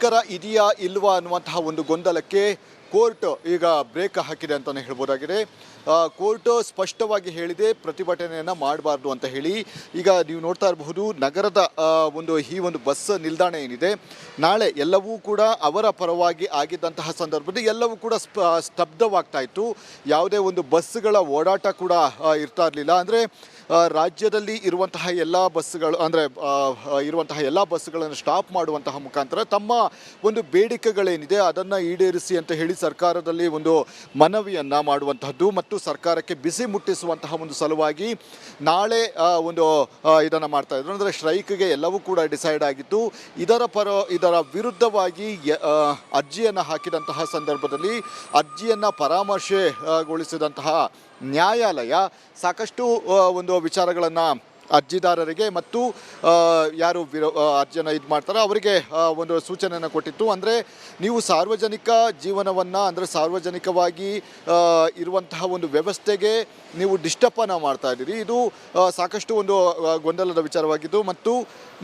ಮುಷ್ಕರ ಇದೆಯಾ ಇಲ್ವಾ ಅನ್ನುವಂತಹ ಒಂದು ಗೊಂದಲಕ್ಕೆ ಕೋರ್ಟ್ ಈಗ ಬ್ರೇಕ್ ಹಾಕಿದೆ ಅಂತಲೇ ಹೇಳ್ಬೋದಾಗಿದೆ. ಕೋರ್ಟ್ ಸ್ಪಷ್ಟವಾಗಿ ಹೇಳಿದೆ ಪ್ರತಿಭಟನೆಯನ್ನು ಮಾಡಬಾರ್ದು ಅಂತ ಹೇಳಿ. ಈಗ ನೀವು ನೋಡ್ತಾ ಇರಬಹುದು ನಗರದ ಈ ಒಂದು ಬಸ್ ನಿಲ್ದಾಣ ಏನಿದೆ, ನಾಳೆ ಎಲ್ಲವೂ ಕೂಡ ಅವರ ಪರವಾಗಿ ಆಗಿದ್ದಂತಹ ಸಂದರ್ಭದಲ್ಲಿ ಎಲ್ಲವೂ ಕೂಡ ಸ್ತಬ್ಧವಾಗ್ತಾ ಇತ್ತು. ಯಾವುದೇ ಒಂದು ಬಸ್ಗಳ ಓಡಾಟ ಕೂಡ ಇರ್ತಾ ಇರಲಿಲ್ಲ. ಅಂದರೆ ರಾಜ್ಯದಲ್ಲಿ ಇರುವಂತಹ ಎಲ್ಲ ಬಸ್ಗಳು ಇರುವಂತಹ ಎಲ್ಲ ಬಸ್ಗಳನ್ನು ಸ್ಟಾಪ್ ಮಾಡುವಂತಹ ಮುಖಾಂತರ ತಮ್ಮ ಒಂದು ಬೇಡಿಕೆಗಳೇನಿದೆ ಅದನ್ನು ಈಡೇರಿಸಿ ಅಂತ ಹೇಳಿ ಸರ್ಕಾರದಲ್ಲಿ ಒಂದು ಮನವಿಯನ್ನು ಮಾಡುವಂತಹದ್ದು ಮತ್ತು ಸರ್ಕಾರಕ್ಕೆ ಬಿಸಿ ಮುಟ್ಟಿಸುವಂತಹ ಒಂದು ಸಲುವಾಗಿ ನಾಳೆ ಇದನ್ನು ಮಾಡ್ತಾ ಇದ್ರು. ಅಂದರೆ ಸ್ಟ್ರೈಕ್ಗೆ ಎಲ್ಲವೂ ಕೂಡ ಡಿಸೈಡ್ ಆಗಿತ್ತು. ಇದರ ವಿರುದ್ಧವಾಗಿ ಅರ್ಜಿಯನ್ನು ಹಾಕಿದಂತಹ ಸಂದರ್ಭದಲ್ಲಿ ಅರ್ಜಿಯನ್ನು ಪರಾಮರ್ಶೆಗೊಳಿಸಿದಂತಹ ನ್ಯಾಯಾಲಯ ಸಾಕಷ್ಟು ಒಂದು ವಿಚಾರಗಳನ್ನು ಅರ್ಜಿದಾರರಿಗೆ ಮತ್ತು ಯಾರು ಅರ್ಜಿಯನ್ನು ಮಾಡ್ತಾರೋ ಅವರಿಗೆ ಒಂದು ಸೂಚನೆಯನ್ನು ಕೊಟ್ಟಿತ್ತು. ಅಂದರೆ ನೀವು ಸಾರ್ವಜನಿಕ ಜೀವನವನ್ನು ಅಂದರೆ ಸಾರ್ವಜನಿಕವಾಗಿ ಇರುವಂತಹ ಒಂದು ವ್ಯವಸ್ಥೆಗೆ ನೀವು ಡಿಸ್ಟರ್ಬನ್ನು ಮಾಡ್ತಾ ಇದ್ದೀರಿ. ಇದು ಸಾಕಷ್ಟು ಒಂದು ಗೊಂದಲದ ವಿಚಾರವಾಗಿದ್ದು ಮತ್ತು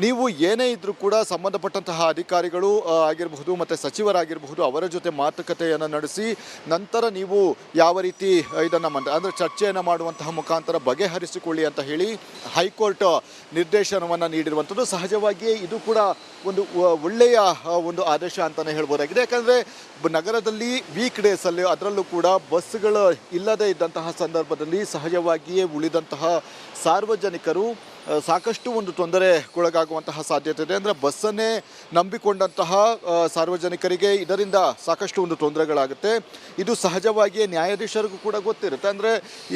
ನೀವು ಏನೇ ಇದ್ದರೂ ಕೂಡ ಸಂಬಂಧಪಟ್ಟಂತಹ ಅಧಿಕಾರಿಗಳು ಆಗಿರಬಹುದು ಮತ್ತು ಸಚಿವರಾಗಿರಬಹುದು ಅವರ ಜೊತೆ ಮಾತುಕತೆಯನ್ನು ನಡೆಸಿ ನಂತರ ನೀವು ಯಾವ ರೀತಿ ಇದನ್ನು ಅಂದರೆ ಚರ್ಚೆಯನ್ನು ಮಾಡುವಂತಹ ಮುಖಾಂತರ ಬಗೆಹರಿಸಿಕೊಳ್ಳಿ ಅಂತ ಹೇಳಿ ಹೈಕೋರ್ಟ್ ನಿರ್ದೇಶನವನ್ನು ನೀಡಿರುವಂಥದ್ದು. ಸಹಜವಾಗಿಯೇ ಇದು ಕೂಡ ಒಂದು ಒಳ್ಳೆಯ ಒಂದು ಆದೇಶ ಅಂತಲೇ ಹೇಳ್ಬೋದಾಗಿದೆ. ಯಾಕಂದರೆ ನಗರದಲ್ಲಿ ವೀಕ್ ಡೇಸಲ್ಲಿ ಅದರಲ್ಲೂ ಕೂಡ ಬಸ್ಗಳು ಇಲ್ಲದೇ ಇದ್ದಂತಹ ಸಂದರ್ಭದಲ್ಲಿ ಸಹಜವಾಗಿಯೇ ಉಳಿದಂತಹ ಸಾರ್ವಜನಿಕರು ಸಾಕಷ್ಟು ಒಂದು ತೊಂದರೆಗೊಳಗಾಗುವಂತಹ ಸಾಧ್ಯತೆ ಇದೆ. ಅಂದರೆ ಬಸ್ಸನ್ನೇ ನಂಬಿಕೊಂಡಂತಹ ಸಾರ್ವಜನಿಕರಿಗೆ ಇದರಿಂದ ಸಾಕಷ್ಟು ಒಂದು ತೊಂದರೆಗಳಾಗುತ್ತೆ. ಇದು ಸಹಜವಾಗಿಯೇ ನ್ಯಾಯಾಧೀಶರಿಗೂ ಕೂಡ ಗೊತ್ತಿರುತ್ತೆ. ಅಂದರೆ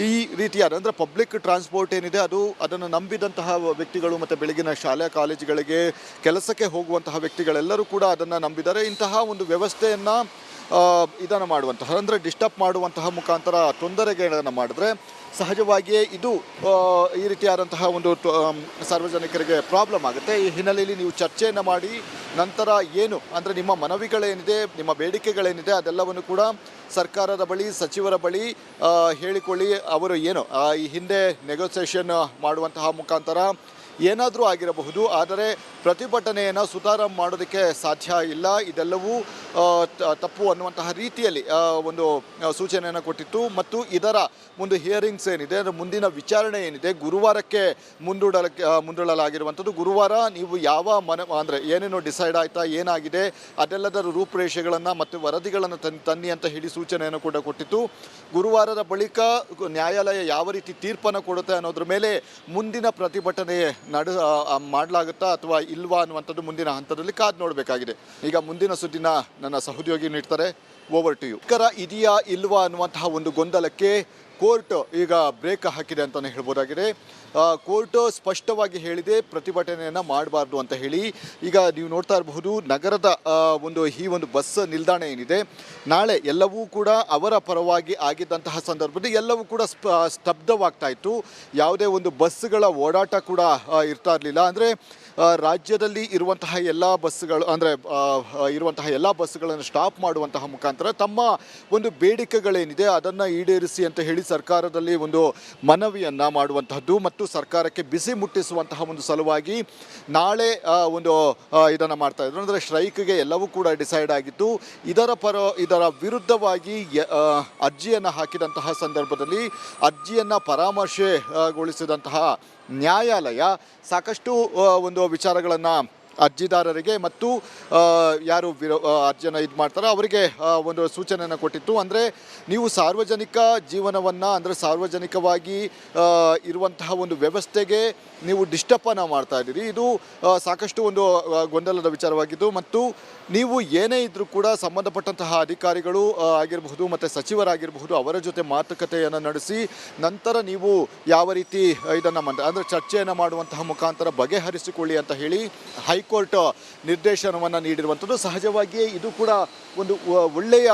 ಈ ರೀತಿಯಾದ ಅಂದರೆ ಪಬ್ಲಿಕ್ ಟ್ರಾನ್ಸ್ಪೋರ್ಟ್ ಏನಿದೆ ಅದನ್ನು ನಂಬಿದಂತಹ ವ್ಯಕ್ತಿಗಳು ಮತ್ತು ಬೆಳಗಿನ ಶಾಲೆ ಕಾಲೇಜುಗಳಿಗೆ ಕೆಲಸಕ್ಕೆ ಹೋಗುವಂತಹ ವ್ಯಕ್ತಿಗಳೆಲ್ಲರೂ ಕೂಡ ಅದನ್ನು ನಂಬಿದ್ದಾರೆ. ಇಂತಹ ಒಂದು ವ್ಯವಸ್ಥೆಯನ್ನು ಇದನ್ನು ಮಾಡುವಂತಹ ಅಂದರೆ ಡಿಸ್ಟರ್ಬ್ ಮಾಡುವಂತಹ ಮುಖಾಂತರ ತೊಂದರೆಗಳನ್ನು ಮಾಡಿದ್ರೆ ಸಹಜವಾಗಿಯೇ ಇದು ಈ ರೀತಿಯಾದಂತಹ ಒಂದು ಸಾರ್ವಜನಿಕರಿಗೆ ಪ್ರಾಬ್ಲಮ್ ಆಗುತ್ತೆ. ಈ ಹಿನ್ನೆಲೆಯಲ್ಲಿ ನೀವು ಚರ್ಚೆಯನ್ನು ಮಾಡಿ ನಂತರ ಏನು ಅಂದರೆ ನಿಮ್ಮ ಮನವಿಗಳೇನಿದೆ, ನಿಮ್ಮ ಬೇಡಿಕೆಗಳೇನಿದೆ ಅದೆಲ್ಲವನ್ನು ಕೂಡ ಸರ್ಕಾರದ ಬಳಿ ಸಚಿವರ ಬಳಿ ಹೇಳಿಕೊಳ್ಳಿ. ಅವರು ಏನು ಈ ಹಿಂದೆ ನೆಗೋಸಿಯೇಷನ್ ಮಾಡುವಂತಹ ಮುಖಾಂತರ ಏನಾದರೂ ಆಗಿರಬಹುದು, ಆದರೆ ಪ್ರತಿಭಟನೆಯನ್ನು ಸುಧಾರ ಮಾಡೋದಕ್ಕೆ ಸಾಧ್ಯ ಇಲ್ಲ, ಇದೆಲ್ಲವೂ ತಪ್ಪು ಅನ್ನುವಂತಹ ರೀತಿಯಲ್ಲಿ ಒಂದು ಸೂಚನೆಯನ್ನು ಕೊಟ್ಟಿತ್ತು. ಮತ್ತು ಇದರ ಒಂದು ಹಿಯರಿಂಗ್ಸ್ ಏನಿದೆ ಅಂದರೆ ಮುಂದಿನ ವಿಚಾರಣೆ ಏನಿದೆ ಗುರುವಾರಕ್ಕೆ ಮುಂದೂಡಲಾಗಿರುವಂಥದ್ದು. ಗುರುವಾರ ನೀವು ಯಾವ ಅಂದರೆ ಏನೇನೋ ಡಿಸೈಡ್ ಆಯಿತಾ ಏನಾಗಿದೆ ಅದೆಲ್ಲದರ ರೂಪುರೇಷೆಗಳನ್ನು ಮತ್ತು ವರದಿಗಳನ್ನು ತನ್ನಿ ಅಂತ ಹೇಳಿ ಸೂಚನೆಯನ್ನು ಕೂಡ ಕೊಟ್ಟಿತ್ತು. ಗುರುವಾರದ ಬಳಿಕ ನ್ಯಾಯಾಲಯ ಯಾವ ರೀತಿ ತೀರ್ಪನ್ನು ಕೊಡುತ್ತೆ ಅನ್ನೋದ್ರ ಮೇಲೆ ಮುಂದಿನ ಪ್ರತಿಭಟನೆ ಮಾಡಲಾಗುತ್ತಾ ಅಥವಾ ಇಲ್ವಾ ಅನ್ನುವಂಥದ್ದು ಮುಂದಿನ ಹಂತದಲ್ಲಿ ಕಾದು ನೋಡಬೇಕಾಗಿದೆ. ಈಗ ಮುಂದಿನ ಸುದ್ದಿನ ನನ್ನ ಸಹೋದ್ಯೋಗಿ ನೀಡ್ತಾರೆ. Over to you. ಮುಷ್ಕರ ಇದೆಯಾ ಇಲ್ವಾ ಅನ್ನುವಂತಹ ಒಂದು ಗೊಂದಲಕ್ಕೆ ಕೋರ್ಟ್ ಈಗ ಬ್ರೇಕ್ ಹಾಕಿದೆ ಅಂತಲೇ ಹೇಳ್ಬೋದಾಗಿದೆ. ಕೋರ್ಟ್ ಸ್ಪಷ್ಟವಾಗಿ ಹೇಳಿದೆ ಪ್ರತಿಭಟನೆಯನ್ನು ಮಾಡಬಾರ್ದು ಅಂತ ಹೇಳಿ. ಈಗ ನೀವು ನೋಡ್ತಾ ಇರಬಹುದು ನಗರದ ಈ ಒಂದು ಬಸ್ ನಿಲ್ದಾಣ ಏನಿದೆ, ನಾಳೆ ಎಲ್ಲವೂ ಕೂಡ ಅವರ ಪರವಾಗಿ ಆಗಿದ್ದಂತಹ ಸಂದರ್ಭದಲ್ಲಿ ಎಲ್ಲವೂ ಕೂಡ ಸ್ತಬ್ಧವಾಗ್ತಾ ಇತ್ತು. ಯಾವುದೇ ಒಂದು ಬಸ್ಗಳ ಓಡಾಟ ಕೂಡ ಇರ್ತಾ ಇರಲಿಲ್ಲ. ಅಂದರೆ ರಾಜ್ಯದಲ್ಲಿ ಇರುವಂತಹ ಎಲ್ಲ ಬಸ್ಗಳು ಇರುವಂತಹ ಎಲ್ಲ ಬಸ್ಗಳನ್ನು ಸ್ಟಾಪ್ ಮಾಡುವಂತಹ ಮುಖಾಂತರ ತಮ್ಮ ಒಂದು ಬೇಡಿಕೆಗಳೇನಿದೆ ಅದನ್ನು ಈಡೇರಿಸಿ ಅಂತ ಹೇಳಿ ಸರ್ಕಾರದಲ್ಲಿ ಒಂದು ಮನವಿಯನ್ನು ಮಾಡುವಂತಹದ್ದು ಮತ್ತು ಸರ್ಕಾರಕ್ಕೆ ಬಿಸಿ ಮುಟ್ಟಿಸುವಂತಹ ಒಂದು ಸಲುವಾಗಿ ನಾಳೆ ಇದನ್ನು ಮಾಡ್ತಾ ಇದ್ರು. ಅಂದರೆ ಸ್ಟ್ರೈಕ್ಗೆ ಎಲ್ಲವೂ ಕೂಡ ಡಿಸೈಡ್ ಆಗಿತ್ತು. ಇದರ ವಿರುದ್ಧವಾಗಿ ಅರ್ಜಿಯನ್ನು ಹಾಕಿದಂತಹ ಸಂದರ್ಭದಲ್ಲಿ ಅರ್ಜಿಯನ್ನು ಪರಾಮರ್ಶೆಗೊಳಿಸಿದಂತಹ ನ್ಯಾಯಾಲಯ ಸಾಕಷ್ಟು ಒಂದು ವಿಚಾರಗಳನ್ನು ಅರ್ಜಿದಾರರಿಗೆ ಮತ್ತು ಯಾರು ಅರ್ಜಿಯನ್ನು ಮಾಡ್ತಾರೋ ಅವರಿಗೆ ಒಂದು ಸೂಚನೆಯನ್ನು ಕೊಟ್ಟಿತ್ತು. ಅಂದರೆ ನೀವು ಸಾರ್ವಜನಿಕ ಜೀವನವನ್ನು ಅಂದರೆ ಸಾರ್ವಜನಿಕವಾಗಿ ಇರುವಂತಹ ಒಂದು ವ್ಯವಸ್ಥೆಗೆ ನೀವು ಡಿಸ್ಟರ್ಬನ್ನು ಮಾಡ್ತಾ ಇದ್ದೀರಿ. ಇದು ಸಾಕಷ್ಟು ಒಂದು ಗೊಂದಲದ ವಿಚಾರವಾಗಿದ್ದು ಮತ್ತು ನೀವು ಏನೇ ಇದ್ದರೂ ಕೂಡ ಸಂಬಂಧಪಟ್ಟಂತಹ ಅಧಿಕಾರಿಗಳು ಆಗಿರಬಹುದು ಮತ್ತು ಸಚಿವರಾಗಿರಬಹುದು ಅವರ ಜೊತೆ ಮಾತುಕತೆಯನ್ನು ನಡೆಸಿ ನಂತರ ನೀವು ಯಾವ ರೀತಿ ಇದನ್ನು ಅಂದರೆ ಚರ್ಚೆಯನ್ನು ಮಾಡುವಂತಹ ಮುಖಾಂತರ ಬಗೆಹರಿಸಿಕೊಳ್ಳಿ ಅಂತ ಹೇಳಿ ಹೈಕೋರ್ಟ್ ನಿರ್ದೇಶನವನ್ನು ನೀಡಿರುವಂಥದ್ದು. ಸಹಜವಾಗಿಯೇ ಇದು ಕೂಡ ಒಂದು ಒಳ್ಳೆಯ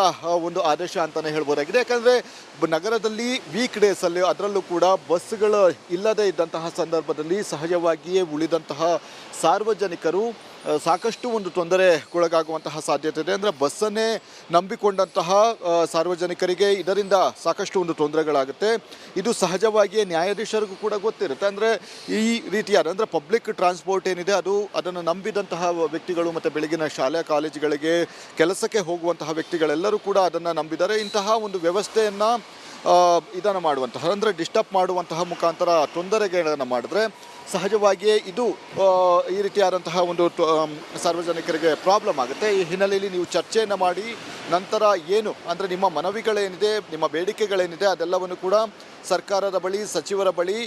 ಒಂದು ಆದೇಶ ಅಂತಲೇ ಹೇಳ್ಬೋದಾಗಿದೆ. ಯಾಕಂದರೆ ನಗರದಲ್ಲಿ ವೀಕ್ ಡೇಸಲ್ಲಿ ಅದರಲ್ಲೂ ಕೂಡ ಬಸ್ಗಳು ಇಲ್ಲದೇ ಇದ್ದಂತಹ ಸಂದರ್ಭದಲ್ಲಿ ಸಹಜವಾಗಿಯೇ ಉಳಿದಂತಹ ಸಾರ್ವಜನಿಕರು ಸಾಕಷ್ಟು ಒಂದು ತೊಂದರೆಗೊಳಗಾಗುವಂತಹ ಸಾಧ್ಯತೆ ಇದೆ. ಅಂದರೆ ಬಸ್ಸನ್ನೇ ನಂಬಿಕೊಂಡಂತಹ ಸಾರ್ವಜನಿಕರಿಗೆ ಇದರಿಂದ ಸಾಕಷ್ಟು ಒಂದು ತೊಂದರೆಗಳಾಗುತ್ತೆ. ಇದು ಸಹಜವಾಗಿಯೇ ನ್ಯಾಯಾಧೀಶರಿಗೂ ಕೂಡ ಗೊತ್ತಿರುತ್ತೆ. ಅಂದರೆ ಈ ರೀತಿಯಾದ ಅಂದರೆ ಪಬ್ಲಿಕ್ ಟ್ರಾನ್ಸ್ಪೋರ್ಟ್ ಏನಿದೆ ಅದನ್ನು ನಂಬಿದಂತಹ ವ್ಯಕ್ತಿಗಳು ಮತ್ತು ಬೆಳಗಿನ ಶಾಲೆ ಕಾಲೇಜುಗಳಿಗೆ ಕೆಲಸಕ್ಕೆ ಹೋಗುವಂತಹ ವ್ಯಕ್ತಿಗಳೆಲ್ಲರೂ ಕೂಡ ಅದನ್ನು ನಂಬಿದ್ದಾರೆ. ಇಂತಹ ಒಂದು ವ್ಯವಸ್ಥೆಯನ್ನು ಇದನ್ನು ಮಾಡುವಂತಹ ಅಂದರೆ ಡಿಸ್ಟರ್ಬ್ ಮಾಡುವಂತಹ ಮುಖಾಂತರ ತೊಂದರೆಗಳನ್ನು ಮಾಡಿದ್ರೆ ಸಹಜವಾಗಿಯೇ ಇದು ಈ ರೀತಿಯಾದಂತಹ ಒಂದು ಸಾರ್ವಜನಿಕರಿಗೆ ಪ್ರಾಬ್ಲಮ್ ಆಗುತ್ತೆ. ಈ ಹಿನ್ನೆಲೆಯಲ್ಲಿ ನೀವು ಚರ್ಚೆಯನ್ನು ಮಾಡಿ ನಂತರ ಏನು ಅಂದರೆ ನಿಮ್ಮ ಮನವಿಗಳೇನಿದೆ, ನಿಮ್ಮ ಬೇಡಿಕೆಗಳೇನಿದೆ ಅದೆಲ್ಲವನ್ನು ಕೂಡ ಸರ್ಕಾರದ ಬಳಿ, ಸಚಿವರ ಬಳಿ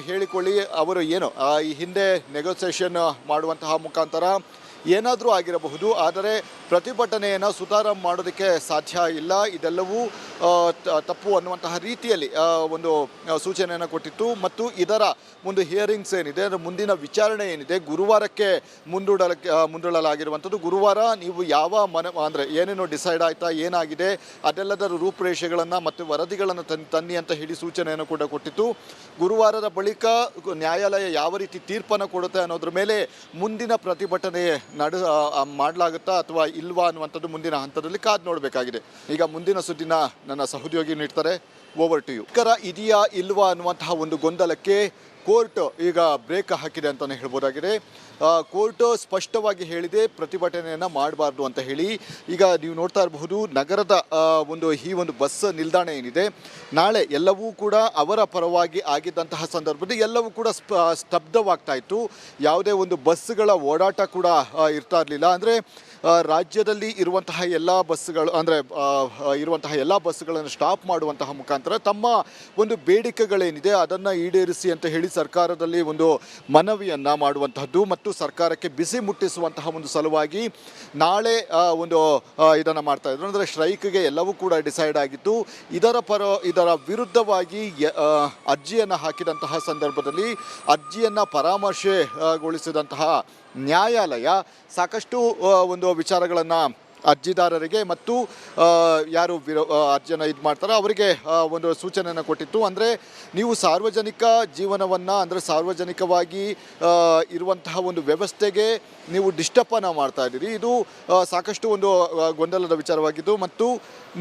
ಹೇಳಿಕೊಳ್ಳಿ. ಅವರು ಏನು ಈ ಹಿಂದೆ ನೆಗೋಸಿಯೇಷನ್ ಮಾಡುವಂತಹ ಮುಖಾಂತರ ಏನಾದರೂ ಆಗಿರಬಹುದು, ಆದರೆ ಪ್ರತಿಭಟನೆಯನ್ನು ಸುಧಾರ ಮಾಡೋದಕ್ಕೆ ಸಾಧ್ಯ ಇಲ್ಲ. ಇದೆಲ್ಲವೂ ತಪ್ಪು ಅನ್ನುವಂತಹ ರೀತಿಯಲ್ಲಿ ಒಂದು ಸೂಚನೆಯನ್ನು ಕೊಟ್ಟಿತ್ತು. ಮತ್ತು ಇದರ ಒಂದು ಹಿಯರಿಂಗ್ಸ್ ಏನಿದೆ, ಅದರ ಮುಂದಿನ ವಿಚಾರಣೆ ಏನಿದೆ ಗುರುವಾರಕ್ಕೆ ಮುಂದೂಡಲಾಗಿರುವಂಥದ್ದು. ಗುರುವಾರ ನೀವು ಯಾವ ಅಂದರೆ ಏನೇನೋ ಡಿಸೈಡ್ ಆಯಿತಾ, ಏನಾಗಿದೆ ಅದೆಲ್ಲದರ ರೂಪುರೇಷೆಗಳನ್ನು ಮತ್ತು ವರದಿಗಳನ್ನು ತನ್ನಿ ಅಂತ ಹೇಳಿ ಸೂಚನೆಯನ್ನು ಕೂಡ ಕೊಟ್ಟಿತ್ತು. ಗುರುವಾರದ ಬಳಿಕ ನ್ಯಾಯಾಲಯ ಯಾವ ರೀತಿ ತೀರ್ಪನ್ನು ಕೊಡುತ್ತೆ ಅನ್ನೋದ್ರ ಮೇಲೆ ಮುಂದಿನ ಪ್ರತಿಭಟನೆ ಮಾಡಲಾಗುತ್ತಾ ಅಥವಾ ಇಲ್ವಾ ಅನ್ನುವಂಥದ್ದು ಮುಂದಿನ ಹಂತದಲ್ಲಿ ಕಾದು ನೋಡಬೇಕಾಗಿದೆ. ಈಗ ಮುಂದಿನ ಸುದ್ದಿನ ನನ್ನ ಸಹೋದ್ಯೋಗಿ ನೀಡ್ತಾರೆ. Over to you. ಇದೆಯಾ ಇಲ್ವಾ ಅನ್ನುವಂತಹ ಒಂದು ಗೊಂದಲಕ್ಕೆ ಕೋರ್ಟ್ ಈಗ ಬ್ರೇಕ್ ಹಾಕಿದೆ ಅಂತಲೇ ಹೇಳ್ಬೋದಾಗಿದೆ. ಕೋರ್ಟ್ ಸ್ಪಷ್ಟವಾಗಿ ಹೇಳಿದೆ ಪ್ರತಿಭಟನೆಯನ್ನು ಮಾಡಬಾರ್ದು ಅಂತ ಹೇಳಿ. ಈಗ ನೀವು ನೋಡ್ತಾ ಇರಬಹುದು ನಗರದ ಈ ಒಂದು ಬಸ್ ನಿಲ್ದಾಣ ಏನಿದೆ, ನಾಳೆ ಎಲ್ಲವೂ ಕೂಡ ಅವರ ಪರವಾಗಿ ಆಗಿದ್ದಂತಹ ಸಂದರ್ಭದಲ್ಲಿ ಎಲ್ಲವೂ ಕೂಡ ಸ್ತಬ್ಧವಾಗ್ತಾ ಇತ್ತು. ಯಾವುದೇ ಒಂದು ಬಸ್ಸುಗಳ ಓಡಾಟ ಕೂಡ ಇರ್ತಾ ಇರಲಿಲ್ಲ. ಅಂದರೆ ರಾಜ್ಯದಲ್ಲಿ ಇರುವಂತಹ ಎಲ್ಲ ಬಸ್ಸುಗಳು ಅಂದರೆ ಇರುವಂತಹ ಎಲ್ಲ ಬಸ್ಸುಗಳನ್ನು ಸ್ಟಾಪ್ ಮಾಡುವಂತಹ ಮುಖಾಂತರ ತಮ್ಮ ಒಂದು ಬೇಡಿಕೆಗಳೇನಿದೆ ಅದನ್ನು ಈಡೇರಿಸಿ ಅಂತ ಹೇಳಿ ಸರ್ಕಾರದಲ್ಲಿ ಒಂದು ಮನವಿಯನ್ನು ಮಾಡುವಂತಹದ್ದು ಮತ್ತು ಸರ್ಕಾರಕ್ಕೆ ಬಿಸಿ ಮುಟ್ಟಿಸುವಂತಹ ಒಂದು ಸಲುವಾಗಿ ನಾಳೆ ಇದನ್ನು ಮಾಡ್ತಾ ಇದ್ರು. ಅಂದರೆ ಸ್ಟ್ರೈಕ್ಗೆ ಎಲ್ಲವೂ ಕೂಡ ಡಿಸೈಡ್ ಆಗಿತ್ತು. ಇದರ ವಿರುದ್ಧವಾಗಿ ಅರ್ಜಿಯನ್ನು ಹಾಕಿದಂತಹ ಸಂದರ್ಭದಲ್ಲಿ ಅರ್ಜಿಯನ್ನು ಪರಾಮರ್ಶೆಗೊಳಿಸಿದಂತಹ ನ್ಯಾಯಾಲಯ ಸಾಕಷ್ಟು ಒಂದು ವಿಚಾರಗಳನ್ನು ಅರ್ಜಿದಾರರಿಗೆ ಮತ್ತು ಯಾರು ಅರ್ಜಿಯನ್ನು ಇದು ಮಾಡ್ತಾರೋ ಅವರಿಗೆ ಒಂದು ಸೂಚನೆಯನ್ನು ಕೊಟ್ಟಿತ್ತು. ಅಂದರೆ ನೀವು ಸಾರ್ವಜನಿಕ ಜೀವನವನ್ನು ಅಂದರೆ ಸಾರ್ವಜನಿಕವಾಗಿ ಇರುವಂತಹ ಒಂದು ವ್ಯವಸ್ಥೆಗೆ ನೀವು ಡಿಸ್ಟರ್ಬನ್ನು ಮಾಡ್ತಾ ಇದ್ದೀರಿ. ಇದು ಸಾಕಷ್ಟು ಒಂದು ಗೊಂದಲದ ವಿಚಾರವಾಗಿದ್ದು ಮತ್ತು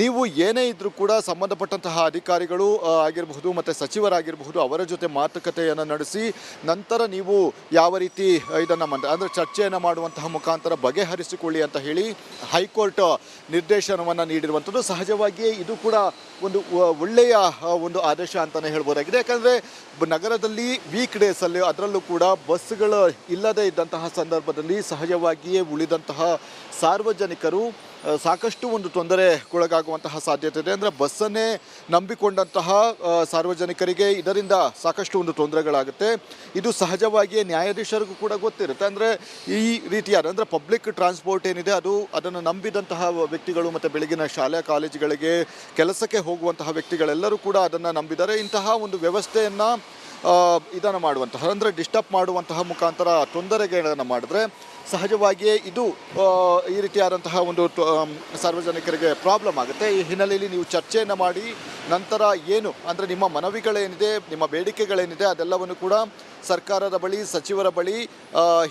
ನೀವು ಏನೇ ಇದ್ದರೂ ಕೂಡ ಸಂಬಂಧಪಟ್ಟಂತಹ ಅಧಿಕಾರಿಗಳು ಆಗಿರಬಹುದು ಮತ್ತು ಸಚಿವರಾಗಿರಬಹುದು ಅವರ ಜೊತೆ ಮಾತುಕತೆಯನ್ನು ನಡೆಸಿ ನಂತರ ನೀವು ಯಾವ ರೀತಿ ಇದನ್ನು ಅಂದರೆ ಚರ್ಚೆಯನ್ನು ಮಾಡುವಂತಹ ಮುಖಾಂತರ ಬಗೆಹರಿಸಿಕೊಳ್ಳಿ ಅಂತ ಹೇಳಿ ಹೈಕೋರ್ಟ್ ನಿರ್ದೇಶನವನ್ನು ನೀಡಿರುವಂಥದ್ದು. ಸಹಜವಾಗಿಯೇ ಇದು ಕೂಡ ಒಂದು ಒಳ್ಳೆಯ ಒಂದು ಆದೇಶ ಅಂತಲೇ ಹೇಳ್ಬೋದಾಗಿದೆ. ಯಾಕಂದರೆ ನಗರದಲ್ಲಿ ವೀಕ್ ಡೇಸಲ್ಲಿ ಅದರಲ್ಲೂ ಕೂಡ ಬಸ್ಸುಗಳು ಇಲ್ಲದೇ ಇದ್ದಂತಹ ಸಂದರ್ಭದಲ್ಲಿ ಸಹಜವಾಗಿಯೇ ಉಳಿದಂತಹ ಸಾರ್ವಜನಿಕರು ಸಾಕಷ್ಟು ಒಂದು ತೊಂದರೆಗೊಳಗಾಗುವಂತಹ ಸಾಧ್ಯತೆ ಇದೆ. ಅಂದರೆ ಬಸ್ಸನ್ನೇ ನಂಬಿಕೊಂಡಂತಹ ಸಾರ್ವಜನಿಕರಿಗೆ ಇದರಿಂದ ಸಾಕಷ್ಟು ಒಂದು ತೊಂದರೆಗಳಾಗುತ್ತೆ. ಇದು ಸಹಜವಾಗಿಯೇ ನ್ಯಾಯಾಧೀಶರಿಗೂ ಕೂಡ ಗೊತ್ತಿರುತ್ತೆ. ಅಂದರೆ ಈ ರೀತಿಯಾದ ಅಂದರೆ ಪಬ್ಲಿಕ್ ಟ್ರಾನ್ಸ್ಪೋರ್ಟ್ ಏನಿದೆ ಅದನ್ನು ನಂಬಿದಂತಹ ವ್ಯಕ್ತಿಗಳು ಮತ್ತು ಬೆಳಗಿನ ಶಾಲೆ ಕಾಲೇಜುಗಳಿಗೆ ಕೆಲಸಕ್ಕೆ ಹೋಗುವಂತಹ ವ್ಯಕ್ತಿಗಳೆಲ್ಲರೂ ಕೂಡ ಅದನ್ನು ನಂಬಿದ್ದಾರೆ. ಇಂತಹ ಒಂದು ವ್ಯವಸ್ಥೆಯನ್ನು ಇದನ್ನು ಮಾಡುವಂತಹ ಅಂದರೆ ಡಿಸ್ಟರ್ಬ್ ಮಾಡುವಂತಹ ಮುಖಾಂತರ ತೊಂದರೆಗಳನ್ನು ಮಾಡಿದ್ರೆ ಸಹಜವಾಗಿಯೇ ಇದು ಈ ರೀತಿಯಾದಂತಹ ಒಂದು ಸಾರ್ವಜನಿಕರಿಗೆ ಪ್ರಾಬ್ಲಮ್ ಆಗುತ್ತೆ. ಈ ಹಿನ್ನೆಲೆಯಲ್ಲಿ ನೀವು ಚರ್ಚೆಯನ್ನು ಮಾಡಿ ನಂತರ ಏನು ಅಂದರೆ ನಿಮ್ಮ ಮನವಿಗಳೇನಿದೆ, ನಿಮ್ಮ ಬೇಡಿಕೆಗಳೇನಿದೆ ಅದೆಲ್ಲವನ್ನು ಕೂಡ ಸರ್ಕಾರದ ಬಳಿ, ಸಚಿವರ ಬಳಿ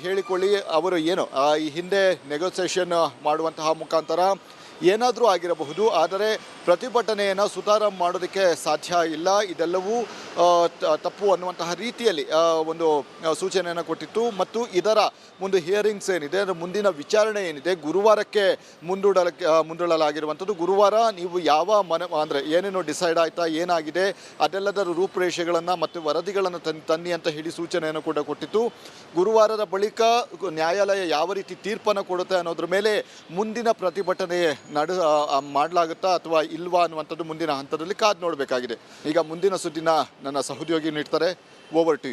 ಹೇಳಿಕೊಳ್ಳಿ. ಅವರು ಏನು ಈ ಹಿಂದೆ ನೆಗೋಸಿಯೇಷನ್ ಮಾಡುವಂತಹ ಮುಖಾಂತರ ಏನಾದರೂ ಆಗಿರಬಹುದು, ಆದರೆ ಪ್ರತಿಭಟನೆಯನ್ನು ಸುಧಾರ ಮಾಡೋದಕ್ಕೆ ಸಾಧ್ಯ ಇಲ್ಲ. ಇದೆಲ್ಲವೂ ತಪ್ಪು ಅನ್ನುವಂತಹ ರೀತಿಯಲ್ಲಿ ಒಂದು ಸೂಚನೆಯನ್ನು ಕೊಟ್ಟಿತ್ತು. ಮತ್ತು ಇದರ ಒಂದು ಹಿಯರಿಂಗ್ಸ್ ಏನಿದೆ, ಅದರ ಮುಂದಿನ ವಿಚಾರಣೆ ಏನಿದೆ ಗುರುವಾರಕ್ಕೆ ಮುಂದೂಡಲಾಗಿರುವಂಥದ್ದು. ಗುರುವಾರ ನೀವು ಯಾವ ಅಂದರೆ ಏನೇನೋ ಡಿಸೈಡ್ ಆಯಿತಾ, ಏನಾಗಿದೆ ಅದೆಲ್ಲದರ ರೂಪುರೇಷೆಗಳನ್ನು ಮತ್ತು ವರದಿಗಳನ್ನು ತನ್ನಿ ಅಂತ ಹೇಳಿ ಸೂಚನೆಯನ್ನು ಕೂಡ ಕೊಟ್ಟಿತ್ತು. ಗುರುವಾರದ ಬಳಿಕ ನ್ಯಾಯಾಲಯ ಯಾವ ರೀತಿ ತೀರ್ಪನ್ನು ಕೊಡುತ್ತೆ ಅನ್ನೋದ್ರ ಮೇಲೆ ಮುಂದಿನ ಪ್ರತಿಭಟನೆ ಮಾಡಲಾಗುತ್ತಾ ಅಥವಾ ಇಲ್ವಾ ಅನ್ನುವಂಥದ್ದು ಮುಂದಿನ ಹಂತದಲ್ಲಿ ಕಾದು ನೋಡಬೇಕಾಗಿದೆ. ಈಗ ಮುಂದಿನ ಸುದ್ದಿನ ನನ್ನ ಸಹೋದ್ಯೋಗಿ ನೀಡ್ತಾರೆ. Over to you.